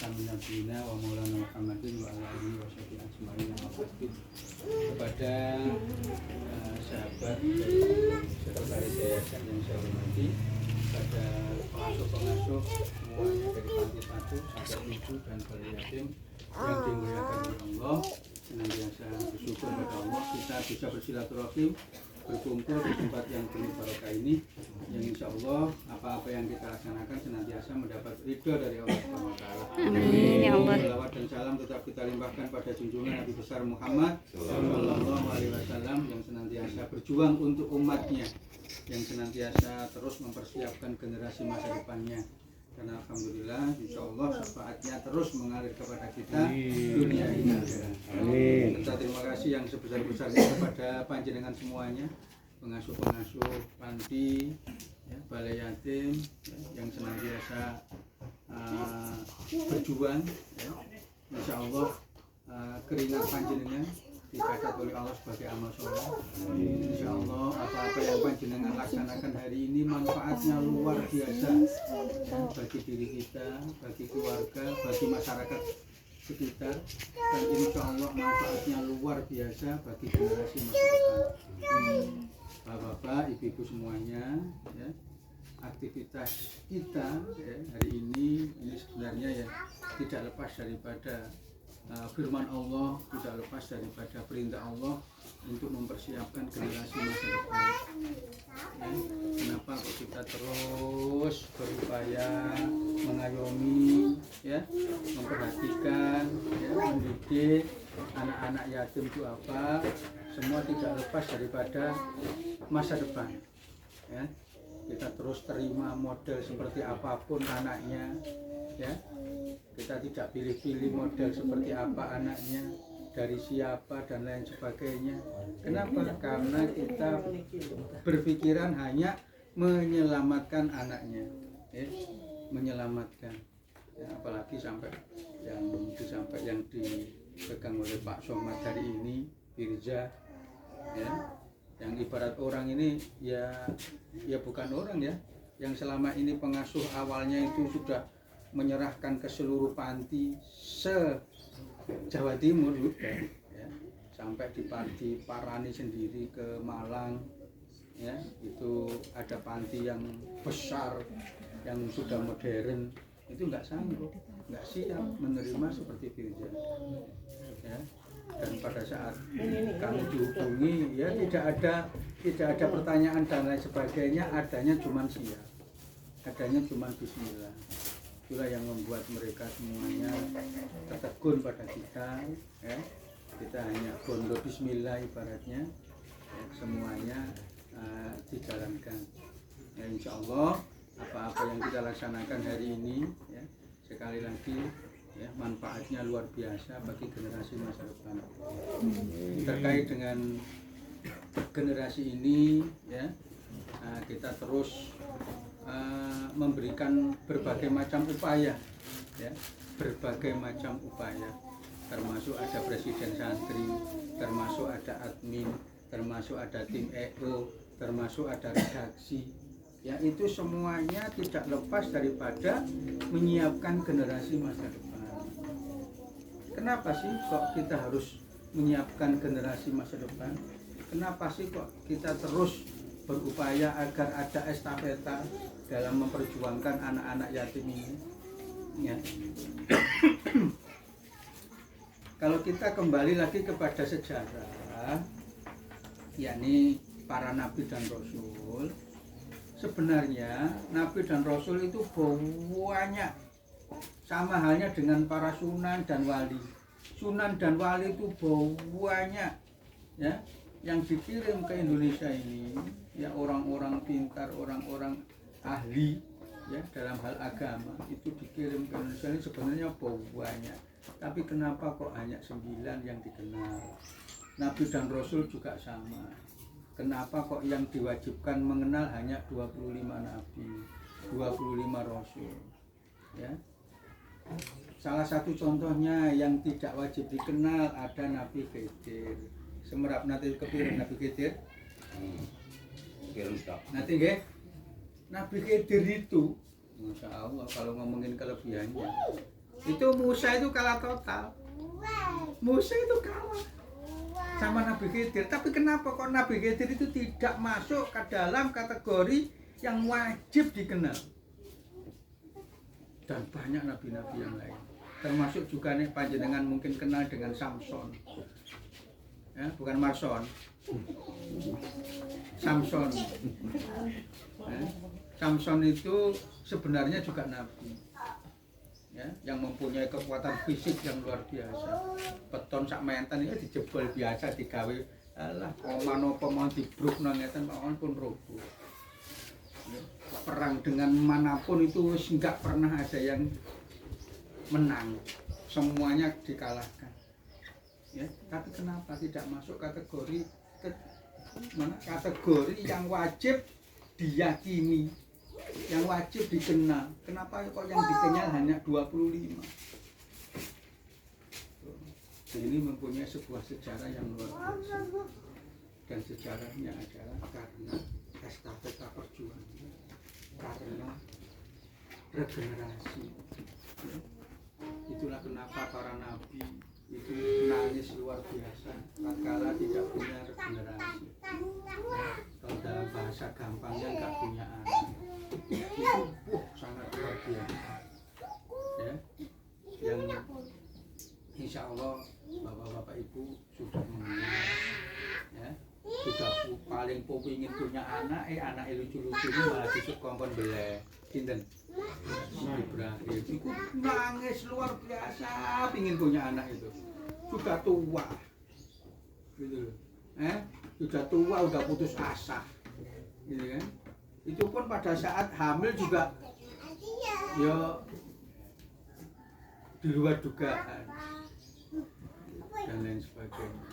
khatamina nabiyina wa maulana Muhammadin wa ala alihi wa sahbihi ajma'in. Kepada sahabat sekretaris yayasan yang saya hormati, pada pengasuh-pengasuh semuanya dari panti 1 sampai 7 dan balai yatim yang dimuliakan oleh Allah, senantiasa bersyukur kepada Allah kita bisa bersilaturahim, berkumpul di tempat yang penuh barokah ini, yang insya Allah apa-apa yang kita laksanakan senantiasa mendapat ridho dari Allah SWT. Amin ya Allah. Salawat dan salam tetap kita limpahkan pada junjungan Nabi besar Muhammad Sallallahu Alaihi Wasallam yang senantiasa berjuang untuk umatnya, yang senantiasa terus mempersiapkan generasi masa depannya. Karena alhamdulillah insya Allah syafaatnya terus mengalir kepada kita dunia ini. Amin. Kita terima kasih yang sebesar-besarnya kepada panjenengan semuanya, pengasuh-pengasuh panti, ya, balai yatim, ya, yang senantiasa berjuang, ya. Insya Allah keringat panjenengan dicatat oleh Allah sebagai amal soleh. Insya Allah apa-apa yang panjenengan laksanakan hari ini manfaatnya luar biasa, ya, bagi diri kita, bagi keluarga, bagi masyarakat sekitar, dan insya Allah manfaatnya luar biasa bagi generasi masa depan. Bapak-bapak, ibu-ibu semuanya, ya, aktivitas kita, ya, hari ini sebenarnya ya tidak lepas daripada firman Allah, tidak lepas daripada perintah Allah untuk mempersiapkan generasi masa depan. Ya, kenapa kok kita terus berupaya mengayomi, ya, memperhatikan, ya, mendidik anak-anak yatim itu apa? Semua tidak lepas daripada masa depan. Ya, kita terus terima model seperti apapun anaknya, ya. Kita tidak pilih-pilih model seperti apa anaknya, dari siapa dan lain sebagainya. Kenapa? Karena kita berpikiran hanya menyelamatkan anaknya, ya, menyelamatkan. Ya, apalagi sampai yang dipegang oleh Pak Somad hari ini, Firza, ya, yang ibarat orang ini ya bukan orang, ya, yang selama ini pengasuh awalnya itu sudah menyerahkan ke seluruh panti se-Jawa Timur, ya, sampai di Parani sendiri ke Malang, ya, itu ada panti yang besar yang sudah modern, itu nggak sanggup, nggak siap menerima seperti Firza, ya. Dan pada saat kami dihubungi, ya tidak ada pertanyaan dan lain sebagainya, adanya cuma siap, adanya cuma bismillah. Itulah yang membuat mereka semuanya tertegun pada kita, ya. Kita hanya bondo bismillah ibaratnya, ya, semuanya dijalankan. Ya, insya Allah apa-apa yang kita laksanakan hari ini, ya, sekali lagi, ya, manfaatnya luar biasa bagi generasi masa depan. Terkait dengan generasi ini, ya, kita terus memberikan berbagai macam upaya, ya, berbagai macam upaya, termasuk ada presiden santri, termasuk ada admin, termasuk ada tim EO, termasuk ada redaksi, ya, itu semuanya tidak lepas daripada menyiapkan generasi masa depan. Kenapa sih kok kita harus menyiapkan generasi masa depan? Kenapa sih kok kita terus berupaya agar ada estafeta dalam memperjuangkan anak-anak yatim ini, ya. Kalau kita kembali lagi kepada sejarah, yakni para nabi dan rasul, sebenarnya nabi dan rasul itu banyak, sama halnya dengan para sunan dan wali. Sunan dan wali itu banyak, ya, yang dikirim ke Indonesia ini, ya, orang-orang pintar, orang-orang ahli, ya, dalam hal agama itu dikirim ke Indonesia ini sebenarnya banyak. Tapi kenapa kok hanya 9 yang dikenal? Nabi dan Rasul juga sama. Kenapa kok yang diwajibkan mengenal hanya 25 nabi, 25 rasul, ya? Salah satu contohnya yang tidak wajib dikenal ada Nabi Khidir. Semerap nanti kepikiran Nabi Khidir. Nanti nggih. Nabi Khidir itu, Masya Allah, kalau ngomongin kelebihannya, Itu Musa itu kalah total. Musa itu kalah sama Nabi Khidir. Tapi kenapa kok Nabi Khidir itu tidak masuk ke dalam kategori yang wajib dikenal? Dan banyak nabi-nabi yang lain. Termasuk juga nih panjenengan mungkin kenal dengan Samson. Ya, bukan Marson. Samson. Ya, Samson itu sebenarnya juga nabi. Ya, yang mempunyai kekuatan fisik yang luar biasa. Beton sak menten itu dijebol biasa digawe alah oman apa mau dibruk nang ngeten pun roboh. Ya, perang dengan manapun itu enggak pernah ada yang menang. Semuanya dikalahkan. Ya, tapi kenapa tidak masuk kategori kategori yang wajib diyakini, yang wajib dikenal? Kenapa kok yang dikenal hanya 25? Ini mempunyai sebuah sejarah yang luar biasa. Dan sejarahnya adalah karena estafeta perjuangan, karena regenerasi. Itulah kenapa para nabi itu nangis luar biasa tatkala tidak punya regenerasi. Kalau dalam bahasa gampangnya nggak punya anak, itu sangat luar biasa. Ya, yang insya Allah bapak-bapak ibu sudah mengenal, ya, sudah paling ingin punya anak, anak lucu-lucu ini malah disuk kongkon beleh, kinten. Ibrahim itu nangis luar biasa ingin punya anak itu. Sudah tua gitu, sudah tua, udah putus asa gitu kan. Itu pun pada saat hamil juga ya di luar dugaan dan lain sebagainya.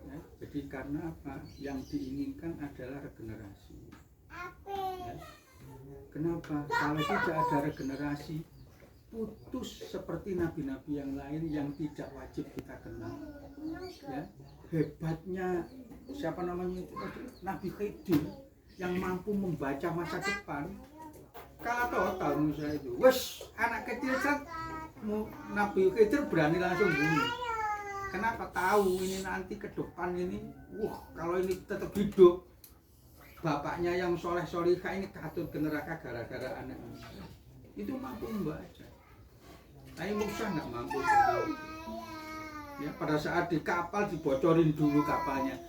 Ya, jadi karena apa? Yang diinginkan adalah regenerasi. Ya. Kenapa? Kalau tidak ada regenerasi, putus seperti nabi-nabi yang lain yang tidak wajib kita kenal. Ya. Hebatnya siapa namanya itu? Nabi Khidir yang mampu membaca masa depan. Kalah total Musa itu. Wes, anak kecil kan Nabi Khidir berani langsung bunuh. Kenapa? Tahu ini nanti ke depan ini, kalau ini tetap hidup, bapaknya yang soleh-solihah ini katut ke neraka gara-gara anak ini. Itu mampu membaca. Tapi Musa nggak mampu. Ya, pada saat di kapal dibocorin dulu kapalnya.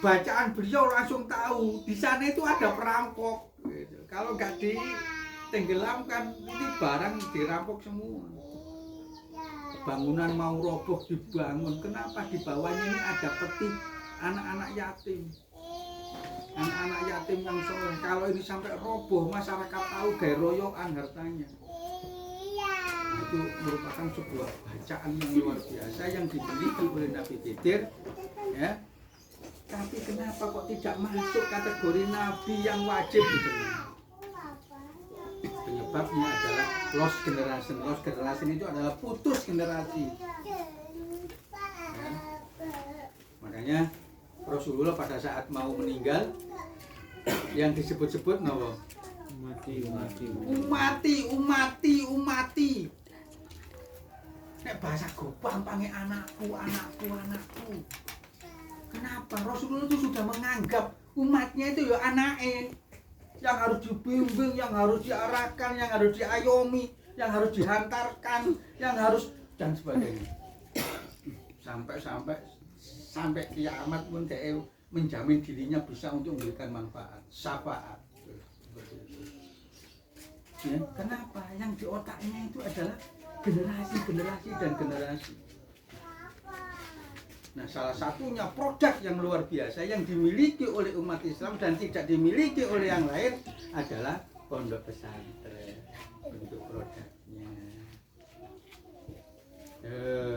Bacaan beliau langsung tahu di sana itu ada perampok. Gitu. Kalau nggak ditenggelamkan, ini barang dirampok semua. Bangunan mau roboh dibangun. Kenapa? Di bawahnya ini ada peti anak-anak yatim. Anak-anak yatim yang soleh. Kalau ini sampai roboh, masyarakat tahu gaya royokan hartanya. Nah, itu merupakan sebuah bacaan yang luar biasa yang dimiliki oleh Nabi Khidir. Ya. Tapi kenapa kok tidak masuk kategori nabi yang wajib dikenal? Penyebabnya adalah lost generation. Lost generation itu adalah putus generasi. Ya. Makanya Rasulullah pada saat mau meninggal yang disebut-sebut nawa umati. Nek bahasa Gopang panggil anakku. Kenapa? Rasulullah itu sudah menganggap umatnya itu ya anaknya yang harus dibimbing, yang harus diarahkan, yang harus diayomi, yang harus dihantarkan, yang harus dan sebagainya. Sampai kiamat pun dia menjamin dirinya bisa untuk memberikan manfaat, syafaat. Ya, kenapa? Yang di otaknya itu adalah generasi dan generasi. Nah, salah satunya produk yang luar biasa yang dimiliki oleh umat Islam dan tidak dimiliki oleh yang lain adalah pondok pesantren. Bentuk produknya.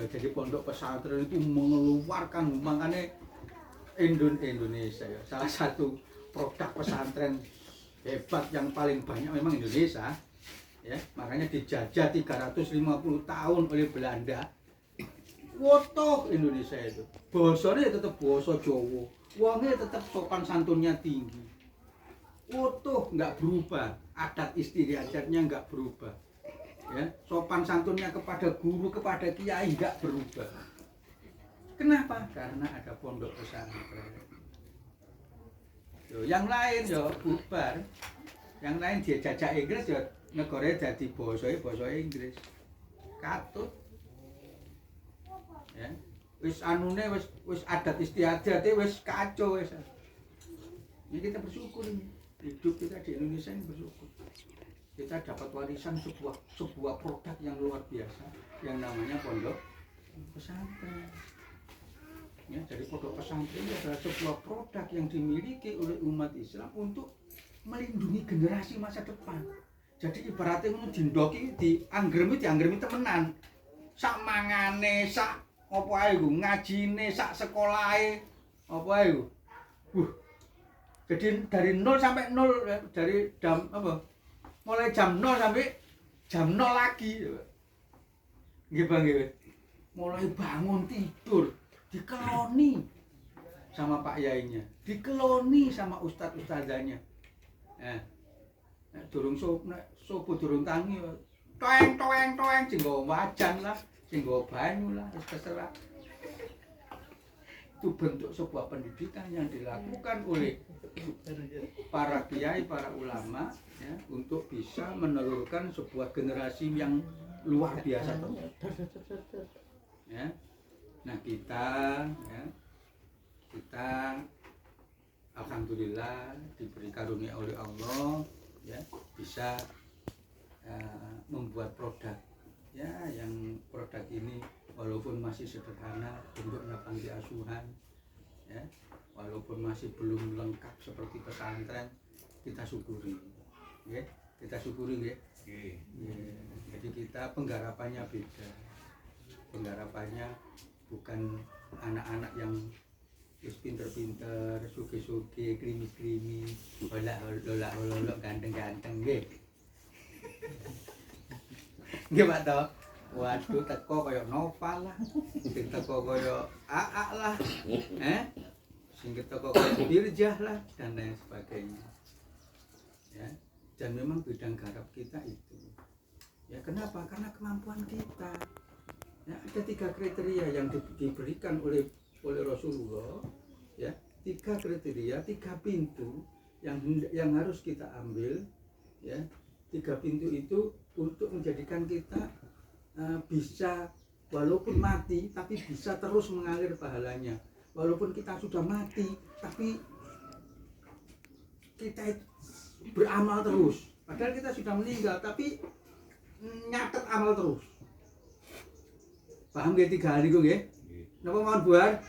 Jadi pondok pesantren itu mengeluarkan, makanya Indonesia ya, salah satu produk pesantren hebat yang paling banyak memang Indonesia ya, makanya dijajah 350 tahun oleh Belanda. Wotoh Indonesia itu bahasanya tetap bahasa Jawa, wongnya tetap sopan santunnya tinggi, wotoh nggak berubah, adat istiadatnya nggak berubah ya, sopan santunnya kepada guru, kepada kiai enggak berubah. Kenapa? Karena ada pondok pesantren. Yang lain yo bubar. Yang lain dia jajak Inggris yo negara dadi basa Inggris. Katut. Ya. Wis anune wis adat istiadatnya wis kacau wis. Ini kita bersyukur ini. Hidup kita di Indonesia ini bersyukur. Kita dapat warisan sebuah produk yang luar biasa yang namanya pondok pesantren. Ya, jadi pondok pesantren adalah sebuah produk yang dimiliki oleh umat Islam untuk melindungi generasi masa depan. Jadi ibaratnya ngono dindoki dianggremi temenan. Sak mangane, sak apa ae ku, ngajine, sak sekolahe, apa ae ku. Jadi dari 0 sampai 0 dari jam apa? Mulai jam 0 sampai jam 0 lagi. Nggih Bang nggih. Mulai bangun tidur dikeloni sama Pak Yainya, dikeloni sama ustadz-ustadzanya. Durung subuh durung tangi, toeng sing nggawa wajan lah, sing nggawa banyu lah, wis terserah. Itu bentuk sebuah pendidikan yang dilakukan oleh para kiai, para ulama ya, untuk bisa menelurkan sebuah generasi yang luar biasa. Ya. Nah kita alhamdulillah diberi karunia oleh Allah ya bisa membuat produk ya, yang produk ini walaupun masih sederhana bentuknya panti asuhan ya, walaupun masih belum lengkap seperti pesantren, kita syukuri ya, kita syukuri ya. Jadi kita penggarapannya beda, penggarapannya bukan anak-anak yang wis pinter-pinter, suge-suge, krimis-krimis, olak-olak ganteng-ganteng nggih. Nggih Pak to. Waduh teko kaya Nova lah, sing teko kaya AA lah. Sing teko kaya Birjah lah dan lain sebagainya. Ya, dan memang bidang garap kita itu. Ya kenapa? Karena kemampuan kita. Ya, ada 3 kriteria yang diberikan oleh Rasulullah ya, 3 kriteria, 3 pintu yang harus kita ambil ya. 3 pintu itu untuk menjadikan kita bisa walaupun mati tapi bisa terus mengalir pahalanya, walaupun kita sudah mati tapi kita beramal terus, padahal kita sudah meninggal tapi nyatet amal terus. Paham nggih 3 hal niku nggih? Napa mawon buar?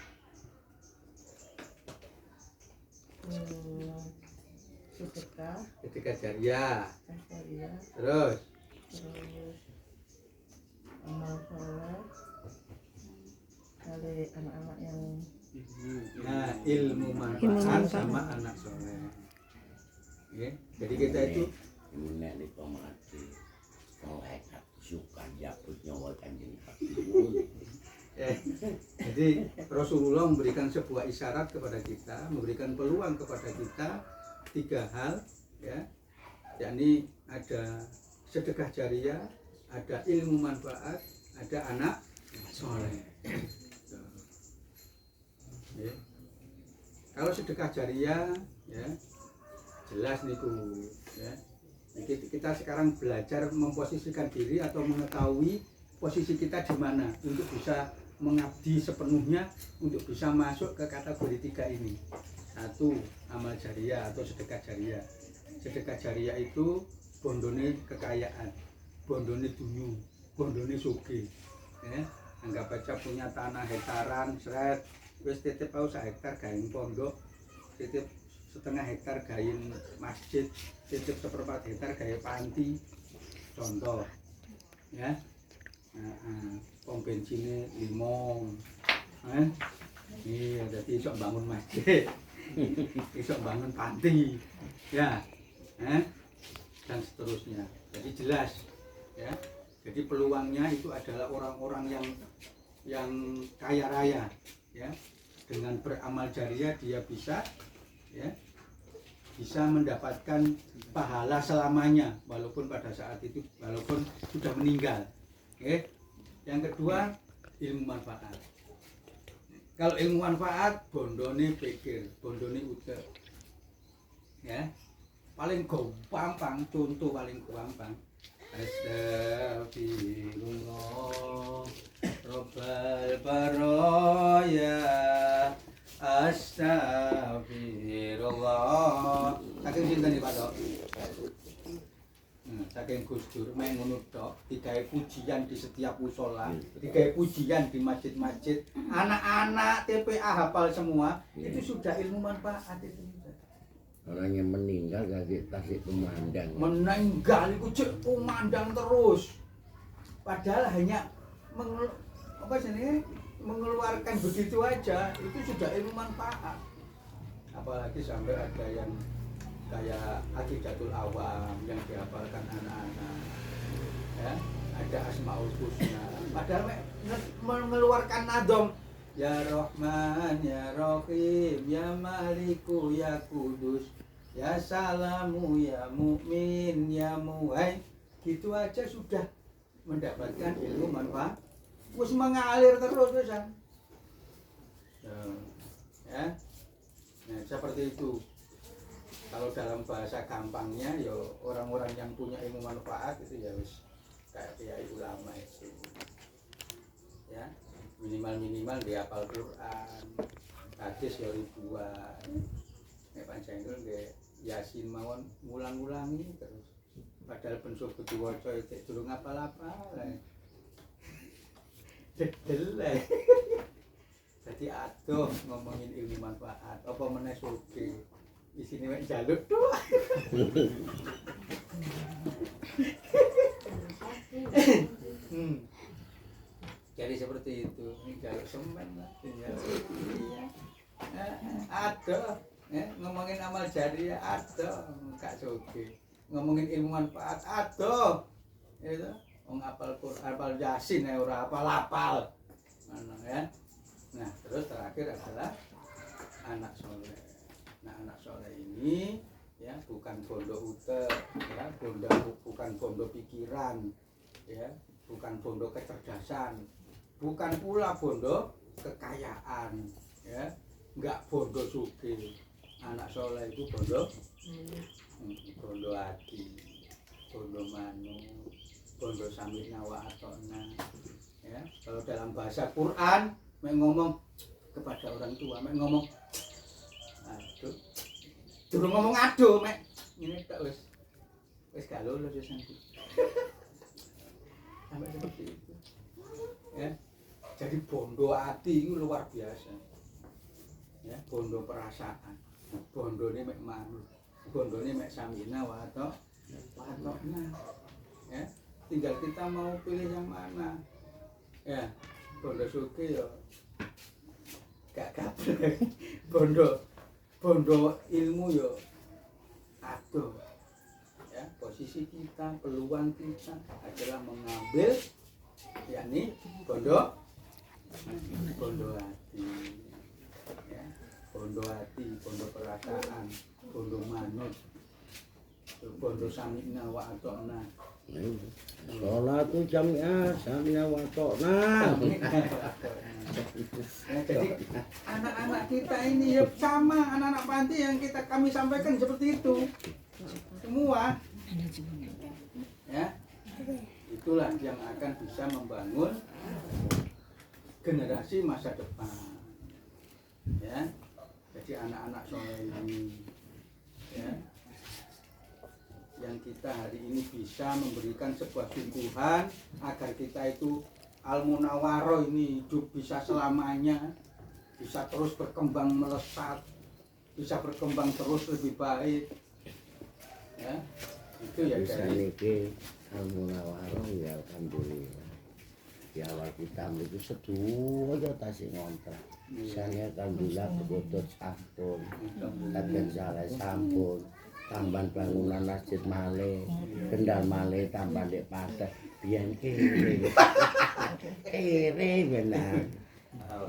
Sedekah jariah. Terus amal soleh kali anak-anak yang nah, ilmu manfaat sama anak soleh. Nggih. Jadi kita itu nek niku mati soleh suka jabut nyawa Kanjeng jadi Rasulullah memberikan sebuah isyarat kepada kita, memberikan peluang kepada kita 3 hal ya, yakni ada sedekah jariah, ada ilmu manfaat, ada anak soleh. Ya. Kalau sedekah jariah ya jelas niku ya. Kita sekarang belajar memposisikan diri atau mengetahui posisi kita di mana untuk bisa mengabdi sepenuhnya, untuk bisa masuk ke kategori 3 ini. 1, amal jariah atau sedekah jariah. Sedekah jariah itu bondone kekayaan, bondone dunyu, bondone sugih. Ya, anggap aja punya tanah hektaran, seret, wis titip au 1 hektar gawe pondok, titip setengah hektar gawe masjid, titip 1/4 hektar gawe panti, contoh. Ya. Pom bensinnya 5. Iya, jadi iso bangun masjid, iso bangun panti, ya, dan seterusnya. Jadi jelas, ya. Jadi peluangnya itu adalah orang-orang yang kaya raya, ya. Dengan beramal jariah dia bisa, ya, bisa mendapatkan pahala selamanya walaupun pada saat itu walaupun sudah meninggal. Oke. Yang kedua, ilmu manfaat. Kalau ilmu manfaat, bondone pikir, bondone utek. Ya. Paling gampang, contoh paling gampang. Astagfirullah Rabbal baraya Astagfirullah. Saking sinten Pak Tok? Saking Gus Dur mek ngono tok, digawe pujian di setiap mushola, digawe pujian di masjid-masjid. Anak-anak TPA hafal semua, itu sudah ilmu manfaat itu. Orang yang meninggal gak tasik pemandang. Meninggal itu cek pemandang terus. Padahal hanya mengeluarkan begitu aja, itu sudah ilmu manfaat. Apalagi sampai ada yang kayak Aqidatul Awam yang dihafalkan anak-anak. Ya, ada Asmaul Husna. Padahal mengeluarkan nadom. Ya Rahman, Ya Rahim, Ya Maliku, Ya Kudus, Ya Salamu, Ya Mukmin, Ya Mu'in. Gitu aja sudah mendapatkan ilmu manfaat. Terus mengalir terus kan. Ya. Nah, seperti itu. Kalau dalam bahasa gampangnya ya orang-orang yang punya ilmu manfaat itu ya wis kayak kiai ulama itu. Ya. Minimal dihafal Quran, hadis ya ribuan. Nek panjenengan nggih Yasin mawon ngulang-ulangi terus. Padahal ben sok diwaca iki durung apal-apal. Dedel. Jadi aduh ngomongin ilmu manfaat, apa meneh sugih. Isine mek njaluk tuh. Jadi seperti itu, ini jaluk semen lah, tinggal iya. Ada, ngomongin amal jariah ada, Kak Sogi. Ngomongin ilmu manfaat ada, itu. Ngapal Quran, apal Yasin, ora apal-apal, ya. Nah terus terakhir adalah anak soleh. Nah anak soleh ini ya bukan bondo utek, ya, bukan bondo pikiran, ya, bukan bondo kecerdasan. Bukan pula bondo kekayaan, ya, enggak bondo sugih. Anak soleh itu bondo hati, bondo manu, bondo sami'na wa ata'na. Ya, kalau dalam bahasa Quran, mek ngomong kepada orang tua, mek ngomong, aduh, durung ngomong aduh, mek ini tak wis gak lulus wis nanti. Sampai seperti itu, ya. Jadi bondo hati itu luar biasa, ya, bondo perasaan, bondo ini mek manu, bondo ini mek samina wato, ya, tinggal kita mau pilih yang mana, ya, bondo suki yo, gak gablek, bondo ilmu yo, aduh, ya, posisi kita, peluang kita adalah mengambil, yakni bondo hati, ya, bondo hati, bondo perasaan, bondo manut, bondo sami'na wa ata'na. Sholatu jami'ah sami'na wa ata'na. Jadi anak-anak kita ini ya sama anak-anak panti yang kami sampaikan seperti itu semua, ya, itulah yang akan bisa membangun generasi masa depan, ya. Jadi anak-anak soleh ini, ya, yang kita hari ini bisa memberikan sebuah sungguhan agar kita itu al-munawwaroh ini hidup bisa selamanya, bisa terus berkembang melesat, bisa berkembang terus lebih baik, ya. Itu ya Bisa dari niki al-munawwaroh ya alhamdulillah. Di awal kita itu seduh aja tasik ngontrak. Misalnya alhamdulillah kebutuh sampun, kadang salah sampun, tambahan bangunan masjid malih, kendal malih tambah dek pasar, biyen kiri benar.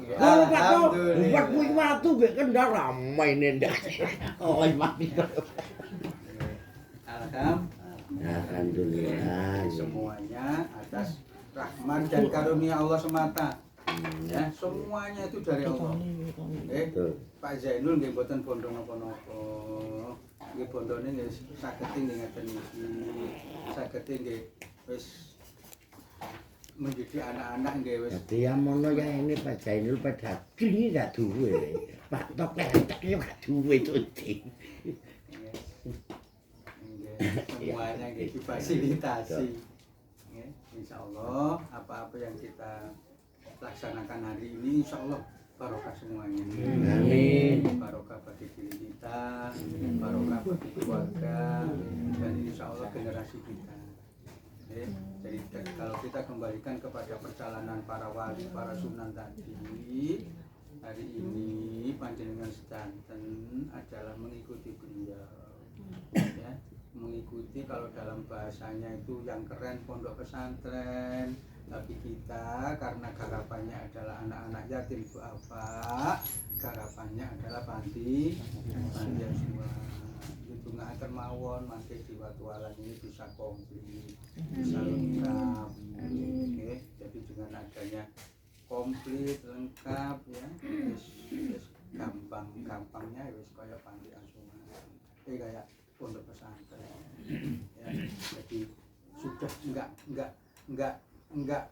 Kalau Pak To, Alhamdulillah. buat kuwi watu gek kendal ramai ndak. Oh, mati. Alhamdulillah. Semuanya atas rahmat dan karunia Allah semata. Ya, semuanya itu dari Allah. Betul. Pak Zainul nggih mboten bondo napa-napa. Nggih bondone nggih saged nggih ngeten iki. Saged nggih wis mendidik anak-anak nggih wis. Dadi yang mono ya ini Pak Zainul pada gini gak duwe. Pak Tok entek yo gak duwe cuti. Semuanya nggih difasilitasi. Nggih, insyaallah apa-apa yang kita laksanakan hari ini insyaallah barokah semuanya. Amin. Barokah bagi diri kita, barokah bagi keluarga, dan insyaallah generasi kita. Jadi kalau kita kembalikan kepada perjalanan para wali, para sunan tadi, hari ini panjenengan sedanten adalah mengikuti beliau. Ya, mengikuti kalau dalam bahasanya itu yang keren pondok pesantren, tapi kita karena garapannya adalah anak-anak yatim duafa, garapannya adalah panti asuhan. Itu nggak akan mawon mangke di Watualan ini bisa komplit, bisa lengkap. Oke, jadi dengan adanya komplit lengkap ya, wis gampangnya wis kayak panti asuhan. Kayak pondok pesantren ya, jadi sudah enggak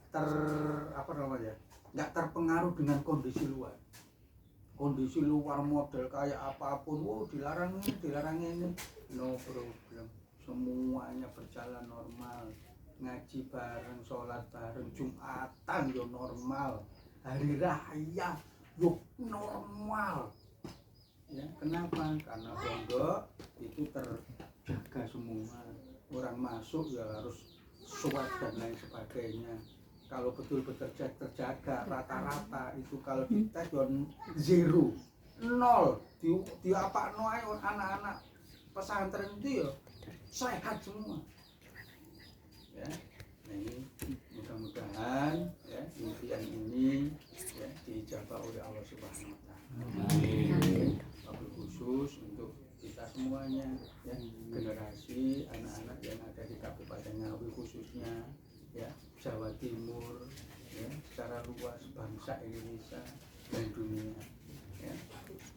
terpengaruh dengan kondisi luar model kayak apapun dilarang ini no problem, semuanya berjalan normal, ngaji bareng, sholat bareng, Jumatan yo normal, hari raya yo normal. Ya, kenapa? Karena pondok itu terjaga semua. Orang masuk ya harus swab dan lain sebagainya. Kalau betul-betul terjaga rata-rata itu kalau dites zero, nol. Di apa no ayo anak-anak pesantren itu ya sehat semua. Ya, nah ini mudah-mudahan ya impian ini ya diijabah oleh Allah Subhanahu Wa Taala. Amin. Khusus untuk kita semuanya ya, generasi anak-anak yang ada di Kabupaten Ngawi khususnya ya, Jawa Timur ya, secara luas bangsa Indonesia dan dunia ya.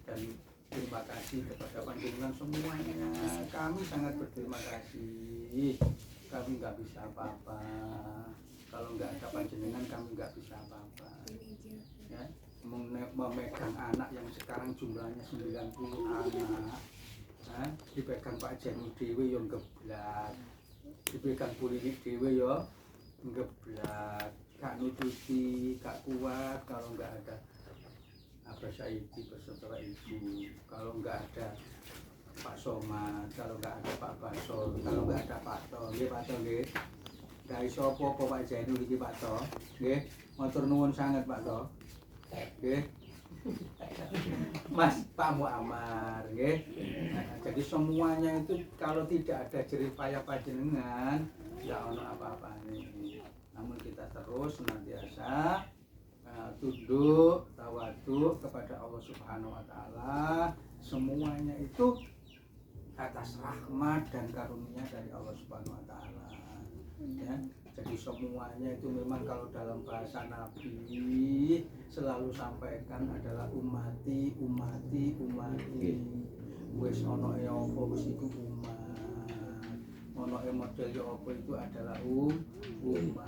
Dan terima kasih kepada panjenengan semuanya, kami sangat berterima kasih. Kami nggak bisa apa-apa, kalau nggak ada panjenengan kami nggak bisa apa-apa ya. Memegang anak yang sekarang jumlahnya 90 anak nah, dipegang Pak Jainul Dewi yang geblak, dipegang Pulinik Dewi ya geblak, gak nututi, gak kuat kalau nggak ada Abah Saidi bersetelah ibu, kalau nggak ada Pak Somad, kalau nggak ada Pak Basol, kalau nggak ada Pak To, nggih Pak To nggih. Gak iso apa-apa Pak Jainul iki Pak To, nggih. Matur nuwun sangat Pak To. Nggih. Mas Pak Muammar nggih. Nah, jadi semuanya itu kalau tidak ada jerih payah panjenengan ya ono apa-apane. Namun kita terus senantiasa tunduk tawadhu kepada Allah Subhanahu Wa Taala, semuanya itu atas rahmat dan karunia dari Allah Subhanahu Wa Taala ya. Jadi semuanya itu memang kalau dalam bahasa Nabi selalu sampaikan adalah umati wis ono e apa wis iku umat, ono e model apa itu adalah umat.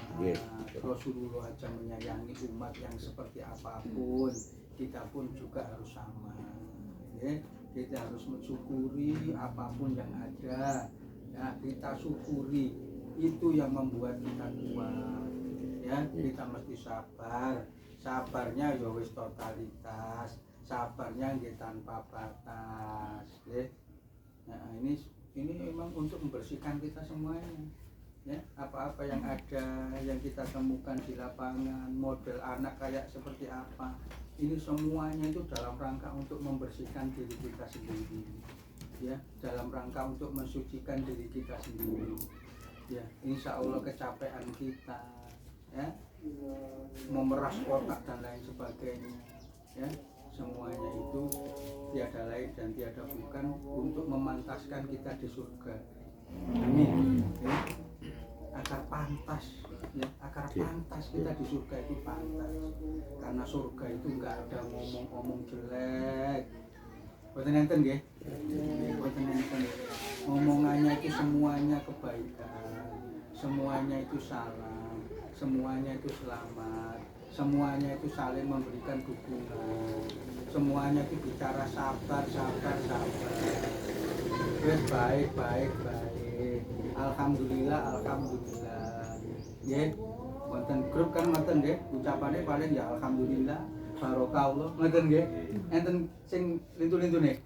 Rasulullah aja menyayangi umat yang seperti apapun, kita pun juga harus sama ya. Kita harus mensyukuri apapun yang ada ya, kita syukuri, itu yang membuat kita kuat ya. Kita mesti sabarnya ya wis totalitas, sabarnya nggih tanpa batas ya. Nah ini memang untuk membersihkan kita semuanya ya. Apa-apa yang ada yang kita temukan di lapangan, model anak kayak seperti apa, ini semuanya itu dalam rangka untuk membersihkan diri kita sendiri ya, dalam rangka untuk mensucikan diri kita sendiri ya. Insya Allah kecapean kita ya, memeras otak dan lain sebagainya ya, semuanya itu tiada lain dan tiada bukan untuk memantaskan kita di surga. Amin. Ya. Akar pantas, ya, akar pantas kita di surga itu pantas. Karena surga itu enggak ada ngomong-ngomong jelek. Boten enten nggih. Boten enten. Ngomongannya itu semuanya kebaikan. Semuanya itu salam, semuanya itu selamat, semuanya itu saling memberikan dukungan, semuanya itu bicara sabar. Wes baik. Alhamdulillah. Nggih, wonten grup kan ngoten nggih, ucapane paling ya alhamdulillah, barokallah, ngoten nggih. Enten sing lintu-lintune.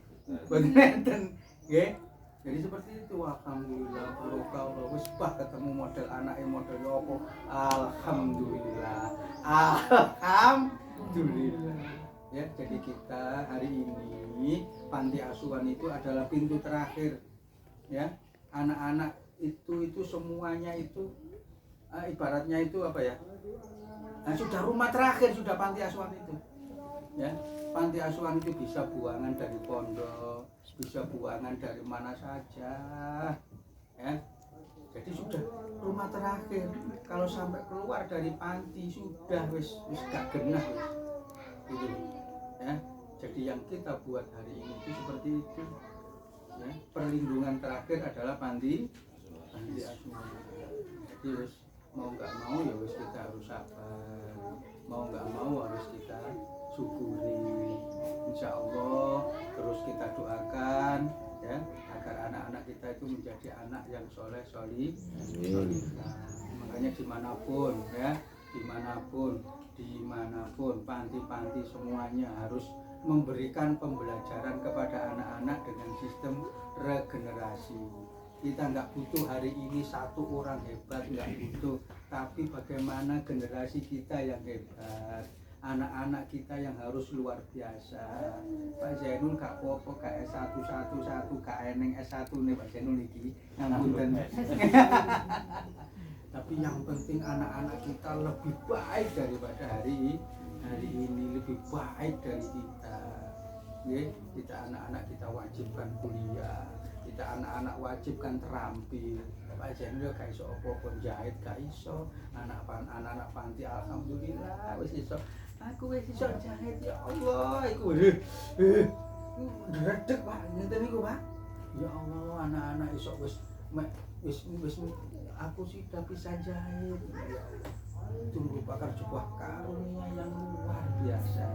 Boten enten nggih. Jadi seperti itu, alhamdulillah, barokallah, wis bah ketemu model anake model apa? Alhamdulillah. Ya, jadi kita hari ini panti asuhan itu adalah pintu terakhir. Ya, anak-anak itu semuanya itu ibaratnya itu apa ya? Nah, sudah rumah terakhir, sudah panti asuhan itu. Ya, panti asuhan itu bisa buangan dari pondok, bisa buangan dari mana saja. Ya. Jadi sudah rumah terakhir. Kalau sampai keluar dari panti sudah wis gak genah wis. Gitu. Ya. Jadi yang kita buat hari ini itu seperti itu. Ya, perlindungan terakhir adalah panti asuhan. Jadi wis mau nggak mau ya wis kita harus sabar, mau nggak mau harus kita syukuri, insya Allah. Terus kita doakan ya agar anak-anak kita itu menjadi anak yang soleh solih. Makanya dimanapun ya, dimanapun panti-panti semuanya harus memberikan pembelajaran kepada anak-anak dengan sistem regenerasi. Kita nggak butuh hari ini satu orang hebat, nggak butuh, tapi bagaimana generasi kita yang hebat, anak-anak kita yang harus luar biasa. Pak Zainul gak apa-apa gak S1 gak eneng S1 nih Pak Zainul iki, ngapunten. Tapi yang penting anak-anak kita lebih baik daripada hari ini, lebih baik dari kita. Kita anak-anak kita wajibkan kuliah, kita anak-anak wajibkan terampil. Pak Zainul gak iso apa-apa jahit, gak iso. Anak-anak panti alhamdulillah wis iso. Aku wis iso jahit, ya Allah, iku ndredeg Pak, ngeten niku Pak. Ya Allah, anak-anak iso wis aku sudah bisa jahit. Ya Allah. Itu merupakan sebuah karunia yang luar biasa.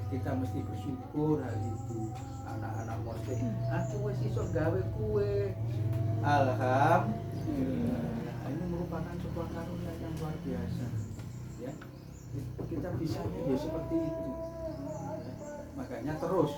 Kita mesti bersyukur hal itu. Anak-anak muslim, aku wis iso gawe kue. Alhamdulillah. Ini merupakan sebuah karunia yang luar biasa. Ya. Kita bisa ya seperti itu. Ya. Makanya terus